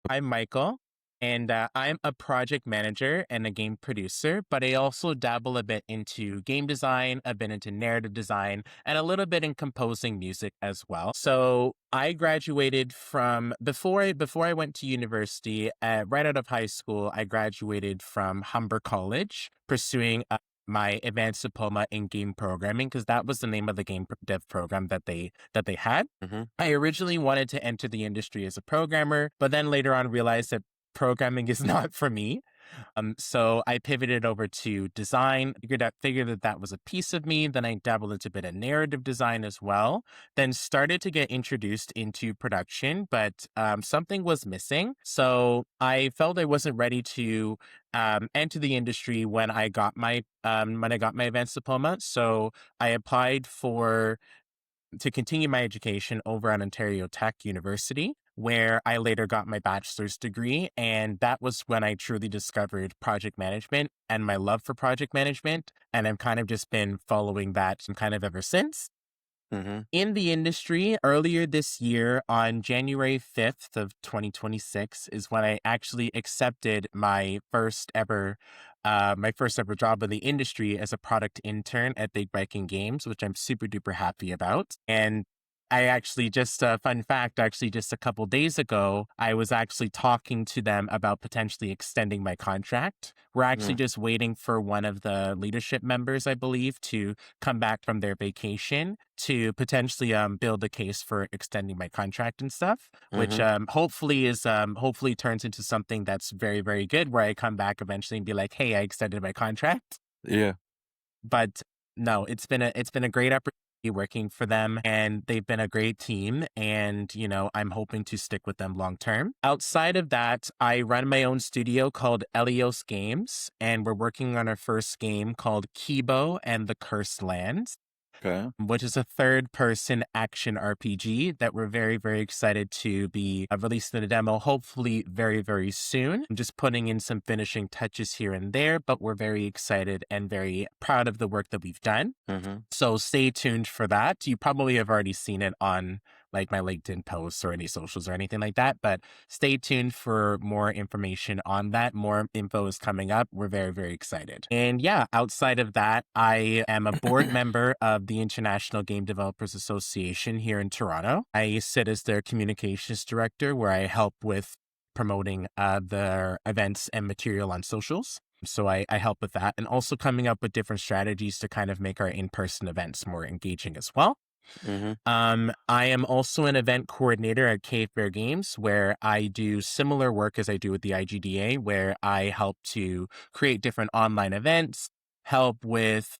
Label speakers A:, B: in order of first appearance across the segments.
A: I'm Michael, and I'm a project manager and a game producer, but I also dabble a bit into game design, a bit into narrative design, and a little bit in composing music as well. So I graduated from before I went to university. Right out of high school, I graduated from Humber College, pursuing my advanced diploma in game programming because that was the name of the dev program that they had.
B: Mm-hmm.
A: I originally wanted to enter the industry as a programmer, but then later on realized that programming is not for me. So I pivoted over to design, figured that that was a piece of me. Then I dabbled into a bit of narrative design as well. Then started to get introduced into production, but something was missing. So I felt I wasn't ready to enter the industry when I got my advanced diploma. So I applied to continue my education over at Ontario Tech University, where I later got my bachelor's degree. And that was when I truly discovered project management and my love for project management. And I've kind of just been following that kind of ever since.
B: Mm-hmm.
A: In the industry, earlier this year on January 5th of 2026 is when I actually accepted my first ever job in the industry as a product intern at Big Breaking Games, which I'm super duper happy about. And I actually just a fun fact, actually just a couple days ago, I was actually talking to them about potentially extending my contract. We're actually
B: Mm.
A: just waiting for one of the leadership members, I believe, to come back from their vacation to potentially build a case for extending my contract and stuff, which
B: Mm-hmm.
A: hopefully turns into something that's very, very good where I come back eventually and be like, hey, I extended my contract.
B: Yeah.
A: But no, it's been a great opportunity working for them, and they've been a great team, and I'm hoping to stick with them long term. Outside of that, I run my own studio called Elios Games, and we're working on our first game called Kibo and the Cursed Lands,
B: Okay.
A: which is a third person action RPG that we're very, very excited to be releasing the demo, hopefully very, very soon. I'm just putting in some finishing touches here and there, but we're very excited and very proud of the work that we've done.
B: Mm-hmm.
A: So stay tuned for that. You probably have already seen it on like my LinkedIn posts or any socials or anything like that, but stay tuned for more information on that. More info is coming up. We're very, very excited. And yeah, outside of that, I am a board member of the International Game Developers Association here in Toronto. I sit as their communications director where I help with promoting their events and material on socials. So I help with that and also coming up with different strategies to kind of make our in-person events more engaging as well.
B: Mm-hmm.
A: I am also an event coordinator at Cave Bear Games, where I do similar work as I do with the IGDA, where I help to create different online events, help with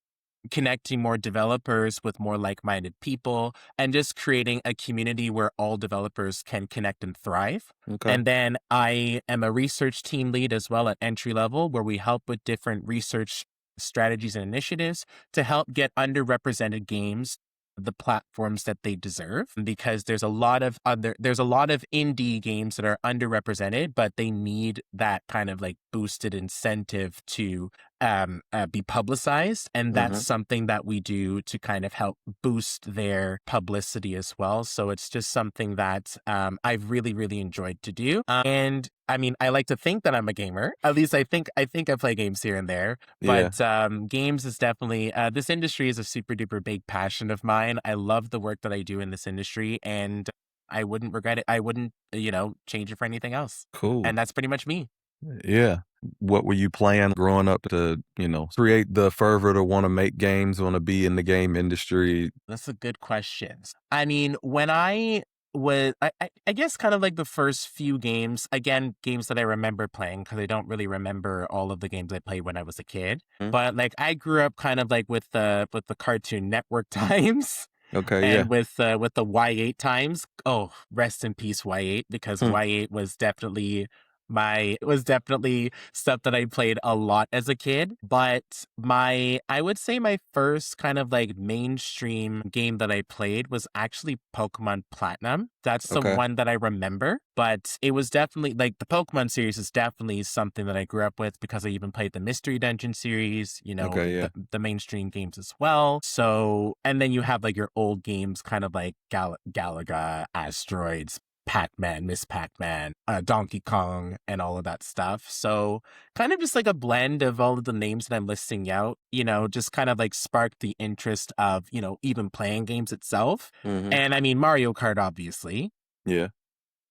A: connecting more developers with more like-minded people, and just creating a community where all developers can connect and thrive.
B: Okay.
A: And then I am a research team lead as well at entry level, where we help with different research strategies and initiatives to help get underrepresented games the platforms that they deserve, because there's a lot of indie games that are underrepresented, but they need that kind of like boosted incentive to be publicized, and that's
B: Mm-hmm.
A: something that we do to kind of help boost their publicity as well. So it's just something that I've really, really enjoyed to do. And I mean, I like to think that I'm a gamer. At least I think I play games here and there.
B: Yeah.
A: But games is definitely this industry is a super duper big passion of mine. I love the work that I do in this industry, and I wouldn't regret it. I wouldn't, change it for anything else.
B: Cool.
A: And that's pretty much me.
B: Yeah. What were you playing growing up to, create the fervor to want to make games, want to be in the game industry?
A: That's a good question. I mean, when I was, I guess kind of like the first few games, again, games that I remember playing, because I don't really remember all of the games I played when I was a kid.
B: Mm.
A: But like I grew up kind of like with the Cartoon Network times.
B: Okay. Yeah.
A: And with the Y8 times, oh, rest in peace Y8, because
B: Hmm.
A: Y8 was definitely stuff that I played a lot as a kid. But I would say my first kind of like mainstream game that I played was actually Pokemon Platinum. That's the
B: Okay.
A: one that I remember, but it was definitely like the Pokemon series is definitely something that I grew up with because I even played the Mystery Dungeon series,
B: Okay. Yeah.
A: the mainstream games as well. So, and then you have like your old games, kind of like Galaga, Asteroids, Pac-Man, Miss Pac-Man, Donkey Kong, and all of that stuff. So kind of just like a blend of all of the names that I'm listing out, just kind of like sparked the interest of, even playing games itself.
B: Mhm.
A: And I mean, Mario Kart, obviously.
B: Yeah.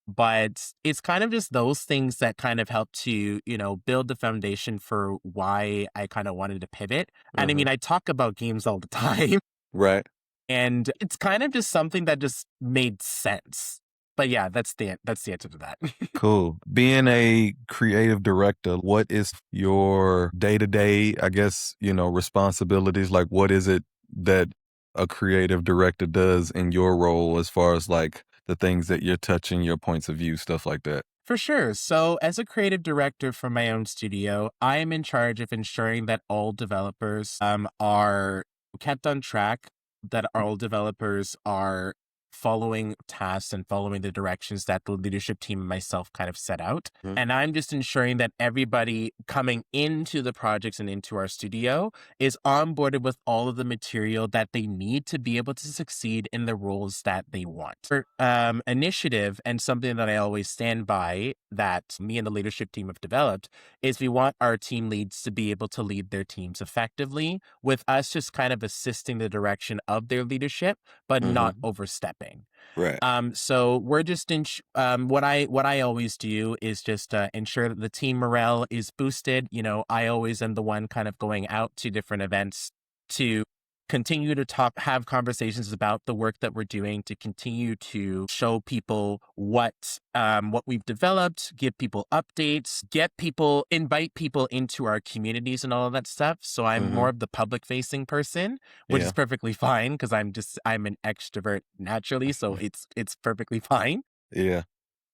A: But it's kind of just those things that kind of help to, build the foundation for why I kind of wanted to pivot. And I
B: Mhm.
A: mean, I talk about games all the time,
B: Right.
A: and it's kind of just something that just made sense. But yeah, that's the answer to that.
B: Cool. Being a creative director, what is your day-to-day, I guess, responsibilities? Like, what is it that a creative director does in your role as far as like the things that you're touching, your points of view, stuff like that?
A: For sure. So, as a creative director for my own studio, I am in charge of ensuring that all developers are kept on track, that all developers are following tasks and following the directions that the leadership team and myself kind of set out.
B: Mhm.
A: And I'm just ensuring that everybody coming into the projects and into our studio is onboarded with all of the material that they need to be able to succeed in the roles that they want. For initiative, and something that I always stand by that me and the leadership team have developed, is we want our team leads to be able to lead their teams effectively, with us just kind of assisting the direction of their leadership, but not
B: Mhm.
A: overstepping.
B: Right.
A: So we're just what I always do is just ensure that the team morale is boosted. I always am the one kind of going out to different events to continue to have conversations about the work that we're doing, to continue to show people what we've developed, give people updates, invite people into our communities and all of that stuff. So I'm more
B: Mhm.
A: of the public facing person, which is
B: Yeah.
A: perfectly fine because I'm an extrovert naturally, so it's perfectly fine.
B: Yeah.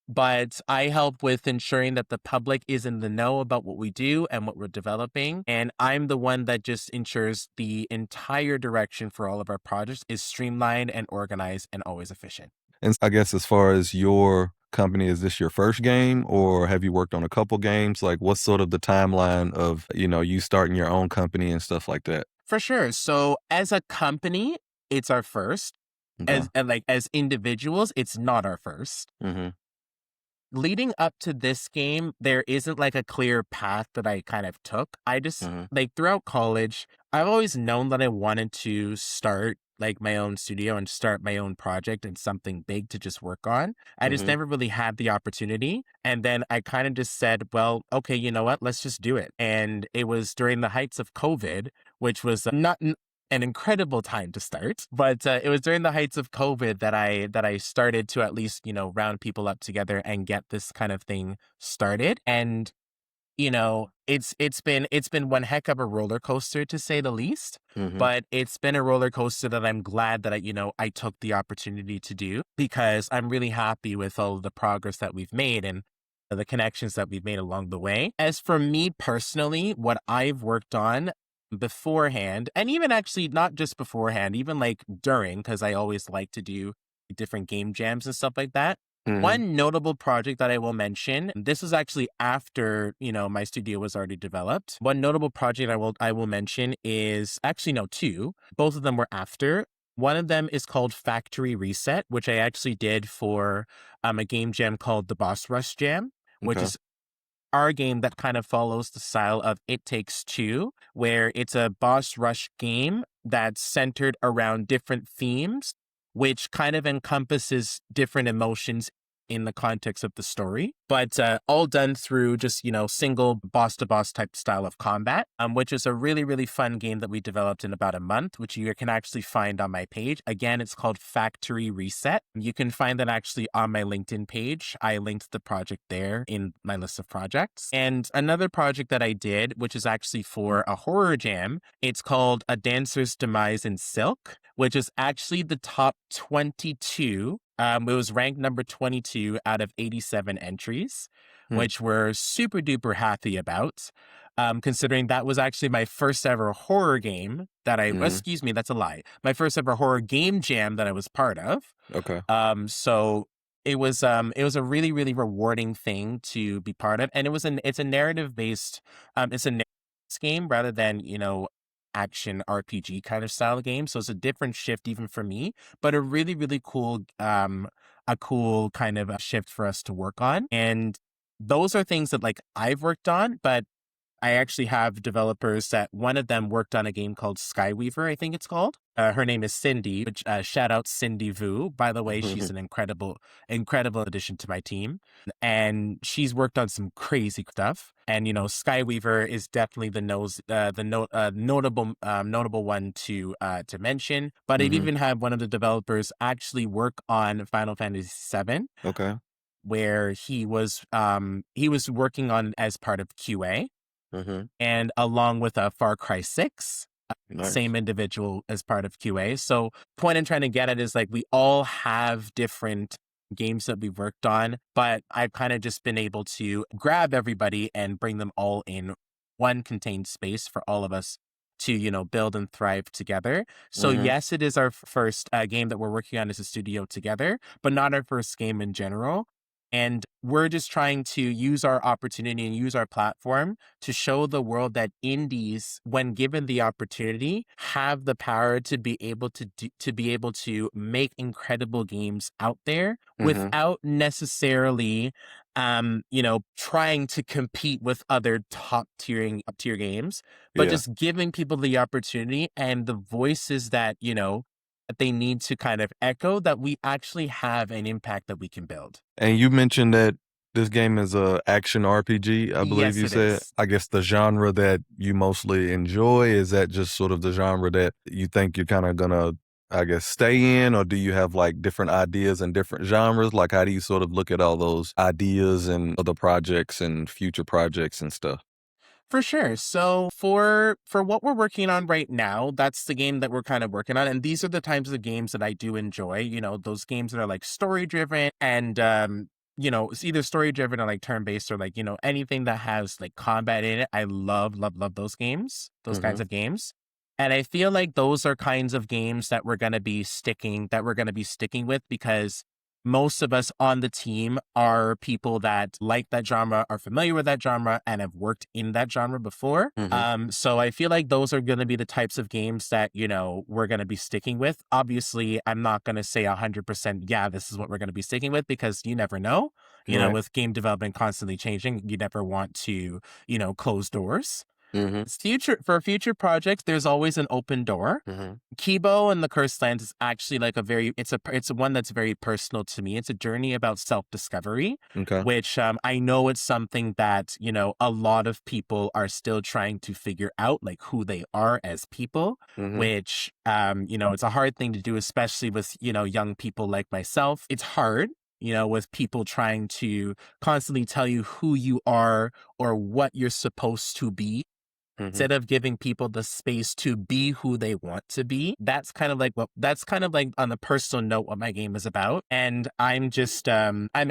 A: But I help with ensuring that the public is in the know about what we do and what we're developing. And I'm the one that just ensures the entire direction for all of our projects is streamlined and organized and always efficient.
B: And I guess as far as your company, is this your first game or have you worked on a couple games? Like what's sort of the timeline of, you starting your own company and stuff like that?
A: For sure. So as a company, it's our first.
B: Okay.
A: As individuals, it's not our first.
B: Mhm.
A: Leading up to this game, there isn't like a clear path that I kind of took. I just
B: Mhm.
A: like throughout college, I've always known that I wanted to start like my own studio and start my own project and something big to just work on. I just
B: Mhm.
A: never really had the opportunity. And then I kind of just said, well, okay, you know what? Let's just do it. And it was during the heights of COVID, which was not an incredible time to start, but it was during the heights of COVID that I started to at least round people up together and get this kind of thing started. And it's been one heck of a roller coaster to say the least,
B: Mhm.
A: but it's been a roller coaster that I'm glad that I took the opportunity to do, because I'm really happy with all of the progress that we've made and the connections that we've made along the way. As for me personally, what I've worked on beforehand, and even actually not just beforehand, even like during, because I always like to do different game jams and stuff like that.
B: Mhm.
A: One notable project that I will mention, this was actually after, my studio was already developed. One notable project I will mention is actually no, two. Both of them were after. One of them is called Factory Reset, which I actually did for a game jam called the Boss Rush Jam, which
B: Okay.
A: is our game that kind of follows the style of It Takes Two, where it's a boss rush game that's centered around different themes, which kind of encompasses different emotions in the context of the story, but all done through just, single boss to boss type style of combat, which is a really, really fun game that we developed in about a month, which you can actually find on my page. Again, it's called Factory Reset. You can find that actually on my LinkedIn page. I linked the project there in my list of projects. And another project that I did, which is actually for a horror jam, it's called A Dancer's Demise in Silk, which is actually the top 22. It was ranked number 22 out of 87 entries,
B: Hmm.
A: which we're super duper happy about. Considering that was actually my first ever horror game
B: Mhm.
A: excuse me, that's a lie. My first ever horror game jam that I was part of.
B: Okay.
A: So it was a really, really rewarding thing to be part of. And it's a narrative based, it's a narrative game rather than, action RPG kind of style game. So it's a different shift even for me, but a really, really cool, a cool kind of a shift for us to work on. And those are things that like I've worked on, but I actually have developers that one of them worked on a game called Skyweaver, I think it's called. Her name is Cindy, which shout out Cindy Vu. By the way, she's an incredible, incredible addition to my team. And she's worked on some crazy stuff. And, Skyweaver is definitely notable one to mention. But I've
B: Mm-hmm.
A: even had one of the developers actually work on Final Fantasy VII,
B: Okay.
A: where he was working on as part of QA
B: Mm-hmm.
A: and along with a Far Cry 6,
B: Nice.
A: same individual as part of QA. So point I'm trying to get at is like we all have different games that we've worked on, but I've kind of just been able to grab everybody and bring them all in one contained space for all of us to, build and thrive together. So
B: Mm-hmm.
A: yes, it is our first game that we're working on as a studio together, but not our first game in general. And we're just trying to use our opportunity and use our platform to show the world that indies, when given the opportunity, have the power to be able to make incredible games out there
B: Mm-hmm.
A: without necessarily trying to compete with other up tier games, but
B: Yeah.
A: just giving people the opportunity and the voices that they need to kind of echo, that we actually have an impact that we can build.
B: And you mentioned that this game is a action RPG, I believe
A: Yes,
B: you
A: it
B: said.
A: is.
B: I guess the genre that you mostly enjoy, is that just sort of the genre that you think you're kind of gonna, I guess, stay in, or do you have like different ideas and different genres? Like, how do you sort of look at all those ideas and other projects and future projects and stuff?
A: For sure. So for what we're working on right now, that's the game that we're kind of working on. And these are the types of games that I do enjoy. Those games that are like story driven and it's either story driven or like turn based or like, anything that has like combat in it. I love, love, love those games, those kinds
B: Mm-hmm.
A: of games. And I feel like those are kinds of games that we're gonna be sticking with, because most of us on the team are people that like that genre, are familiar with that genre, and have worked in that genre before.
B: Mm-hmm.
A: So I feel like those are going to be the types of games that, we're going to be sticking with. Obviously, I'm not going to say 100%, yeah, this is what we're going to be sticking with, because you never know.
B: Right.
A: With game development constantly changing, you never want to, close doors.
B: Mm-hmm.
A: For future projects, there's always an open door.
B: Mm-hmm.
A: Kibo and the Cursed Lands is actually like it's one that's very personal to me. It's a journey about self-discovery,
B: Okay.
A: which I know it's something that, a lot of people are still trying to figure out, like who they are as people,
B: Mm-hmm.
A: which, it's a hard thing to do, especially with, young people like myself. It's hard. With people trying to constantly tell you who you are or what you're supposed to be,
B: Mm-hmm.
A: instead of giving people the space to be who they want to be. That's kind of like on a personal note what my game is about. And I'm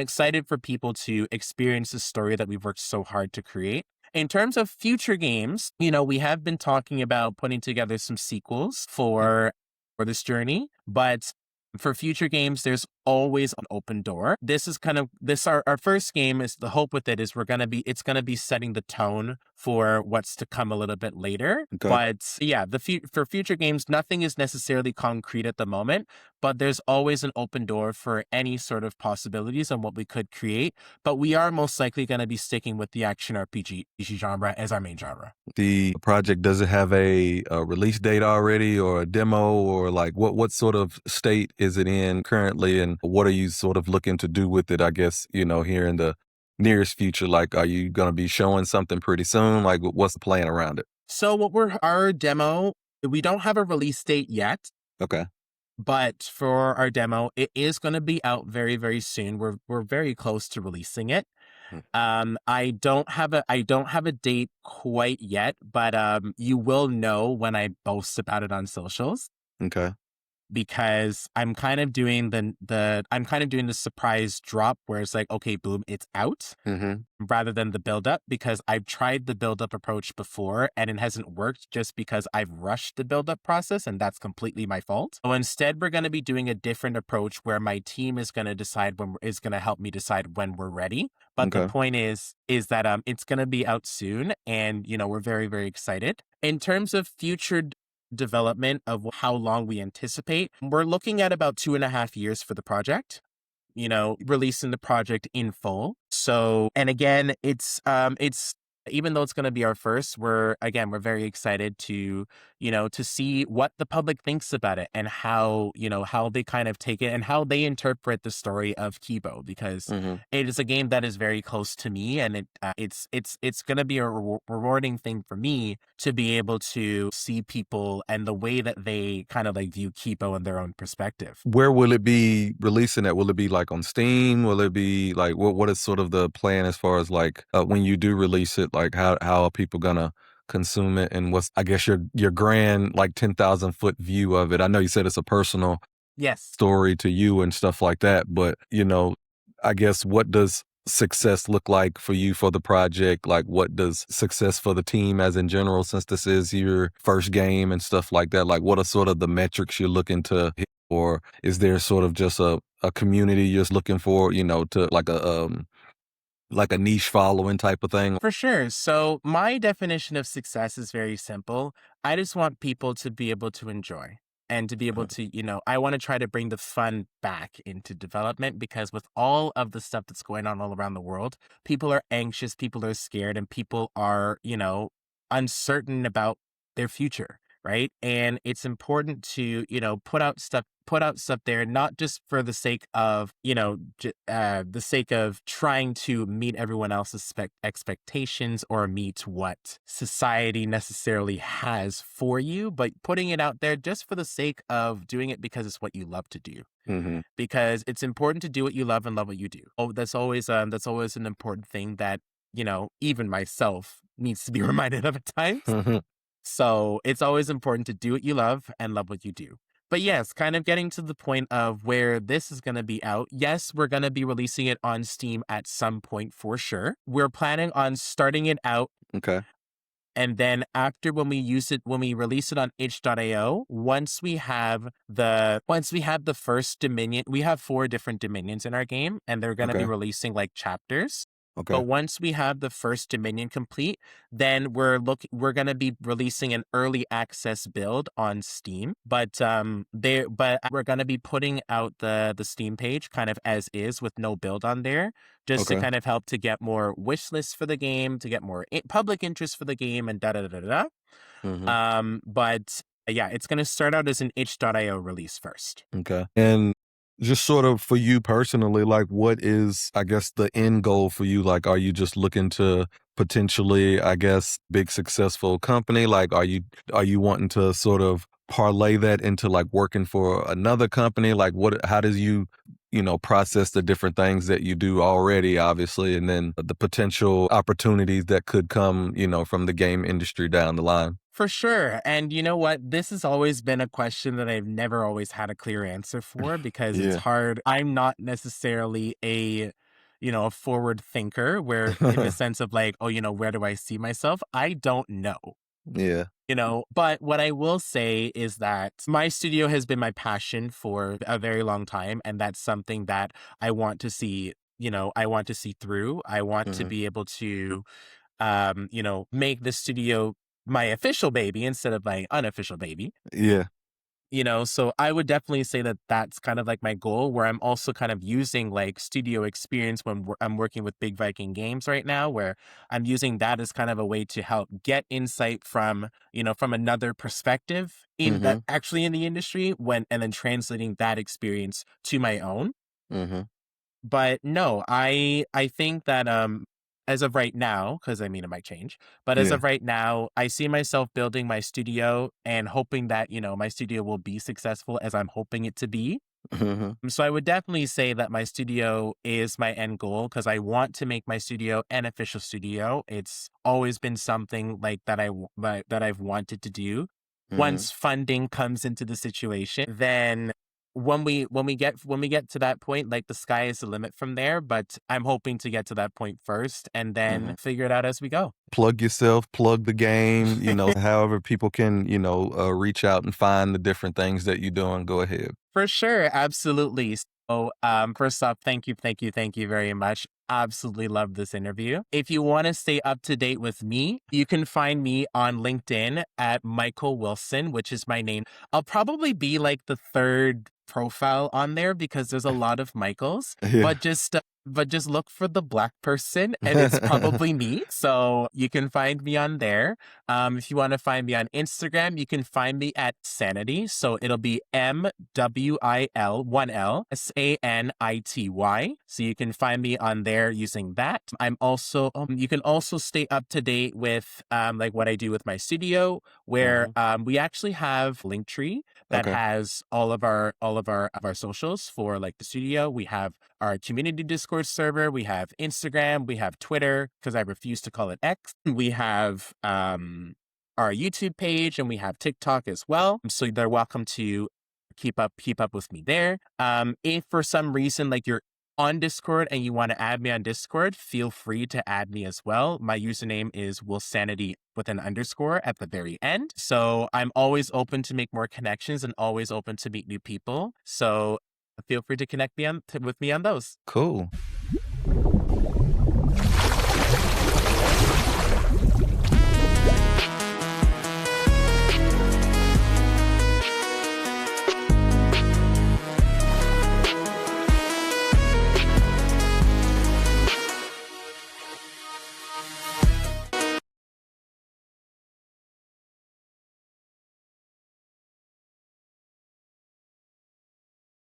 A: excited for people to experience the story that we've worked so hard to create. In terms of future games, we have been talking about putting together some sequels for this journey, but for future games, there's always an open door. This is kind of this our first game. Is the hope with it is it's gonna be setting the tone for what's to come a little bit later.
B: Okay.
A: But yeah, for future games, nothing is necessarily concrete at the moment, but there's always an open door for any sort of possibilities on what we could create. But we are most likely going to be sticking with the action RPG genre as our main genre.
B: The project, does it have a release date already, or a demo, or like what sort of state is it in currently, and what are you sort of looking to do with it? I guess here in the nearest future. Like, are you going to be showing something pretty soon? Like, what's the plan around it?
A: So our demo, we don't have a release date yet.
B: Okay.
A: But for our demo, it is going to be out very, very soon. We're very close to releasing it.
B: Mm.
A: I don't have a date quite yet, but you will know when I boast about it on socials.
B: Okay.
A: because I'm kind of doing the surprise drop where it's like, okay, boom, it's out,
B: Mm-hmm.
A: rather than the build up, because I've tried the build up approach before and it hasn't worked just because I've rushed the build up process, and that's completely my fault. So instead, we're going to be doing a different approach where my team is going to decide is going to help me decide when we're ready. But the
B: Okay.
A: point is that it's going to be out soon, and we're very, very excited. In terms of future development of how long we anticipate, we're looking at about 2.5 years for the project, releasing the project in full. So, and again, it's even though it's going to be our first, we're very excited to see what the public thinks about it, and how they kind of take it and how they interpret the story of Kibo, because
B: Mm-hmm.
A: it is a game that is very close to me, and it's going to be a rewarding thing for me to be able to see people and the way that they kind of like view Kibo in their own perspective.
B: Where will it be releasing at? Will it be like on Steam? Will it be like what is sort of the plan as far as like when you do release it, like how are people gonna consume it, and what's, I guess, your grand like 10,000 foot view of it? I know you said it's a personal
A: Yes.
B: story to you and stuff like that, but I guess, what does success look like for you for the project? Like, what does success for the team as in general, since this is your first game and stuff like that? Like, what are sort of the metrics you're looking to hit? Or is there sort of just a community you're just looking for, to like a niche following type of thing?
A: For sure. So, my definition of success is very simple. I just want people to be able to enjoy and to be able to, I want to try to bring the fun back into development, because with all of the stuff that's going on all around the world, people are anxious, people are scared, and people are, uncertain about their future. Right. And it's important to, put out stuff there, not just for the sake of, the sake of trying to meet everyone else's expectations or meet what society necessarily has for you, but putting it out there just for the sake of doing it because it's what you love to do.
B: Mm-hmm.
A: Because it's important to do what you love and love what you do. Oh, that's always an important thing that, even myself needs to be reminded of at times. So it's always important to do what you love and love what you do. But yes, kind of getting to the point of where this is going to be out. Yes, we're going to be releasing it on Steam at some point for sure. We're planning on starting it out.
B: Okay.
A: And then after, when we release it on itch.io, once we have the first Dominion, we have 4 different Dominions in our game, and they're going to be
B: Okay.
A: releasing like chapters.
B: Okay.
A: But once we have the first Dominion complete, then we're gonna be releasing an early access build on Steam. But we're gonna be putting out the Steam page kind of as is with no build on there, just to
B: Okay.
A: kind of help to get more wish lists for the game, to get more public interest for the game, and da da da da
B: Mm-hmm.
A: da. But yeah, it's gonna start out as an itch.io release first.
B: Okay. And just sort of for you personally, like, what is, I guess, the end goal for you? Like, are you just looking to potentially, I guess, big successful company? Like, are you wanting to sort of parlay that into like working for another company? Like, how does process the different things that you do already, obviously, and then the potential opportunities that could come, from the game industry down the line?
A: For sure. And you know what? This has always been a question that I've never always had a clear answer for, because it's
B: Yeah.
A: hard. I'm not necessarily a forward thinker, where in the sense of like, oh, where do I see myself? I don't know.
B: Yeah.
A: But what I will say is that my studio has been my passion for a very long time. And that's something that I want to see, I want to see through. I want to
B: Hmm.
A: be able to make the studio my official baby instead of my unofficial baby.
B: Yeah.
A: So I would definitely say that that's kind of like my goal, where I'm also kind of using like studio experience when I'm working with Big Viking Games right now, where I'm using that as kind of a way to help get insight from another perspective in that
B: Hmm.
A: actually in the industry, and then translating that experience to my own.
B: Hmm.
A: But no, I think that as of right now, because I mean it might change, but as
B: Yeah.
A: of right now, I see myself building my studio and hoping that, my studio will be successful as I'm hoping it to be.
B: Hmm.
A: So I would definitely say that my studio is my end goal, because I want to make my studio an official studio. It's always been something like that that I've wanted to do.
B: Mhm.
A: Once funding comes into the situation, then when we get to that point, like the sky is the limit from there. But I'm hoping to get to that point first and then
B: Mhm.
A: figure it out as we go.
B: Plug yourself, plug the game, however people can, reach out and find the different things that you're doing, go ahead.
A: For sure, absolutely. So, first off, thank you very much. Absolutely love this interview. If you want to stay up to date with me, you can find me on LinkedIn at Michael Wilson, which is my name. I'll probably be like the third profile on there because there's a lot of Michaels,
B: Yeah.
A: but just look for the black person and it's probably me. So you can find me on there. If you want to find me on Instagram, you can find me at Sanity. So it'll be MWIL1LSANITY. So you can find me on there using that. You can also stay up to date with like what I do with my studio, where
B: Mhm.
A: we actually have Linktree that
B: Okay.
A: has all of our socials for like the studio. We have our community Discord server, we have Instagram, we have Twitter because I refuse to call it X. We have our YouTube page and we have TikTok as well. So they're welcome to keep up with me there. If for some reason like you're on Discord and you want to add me on Discord, feel free to add me as well. My username is Wilsanity with an underscore at the very end. So I'm always open to make more connections and always open to meet new people. So feel free to connect with me on those.
B: Cool.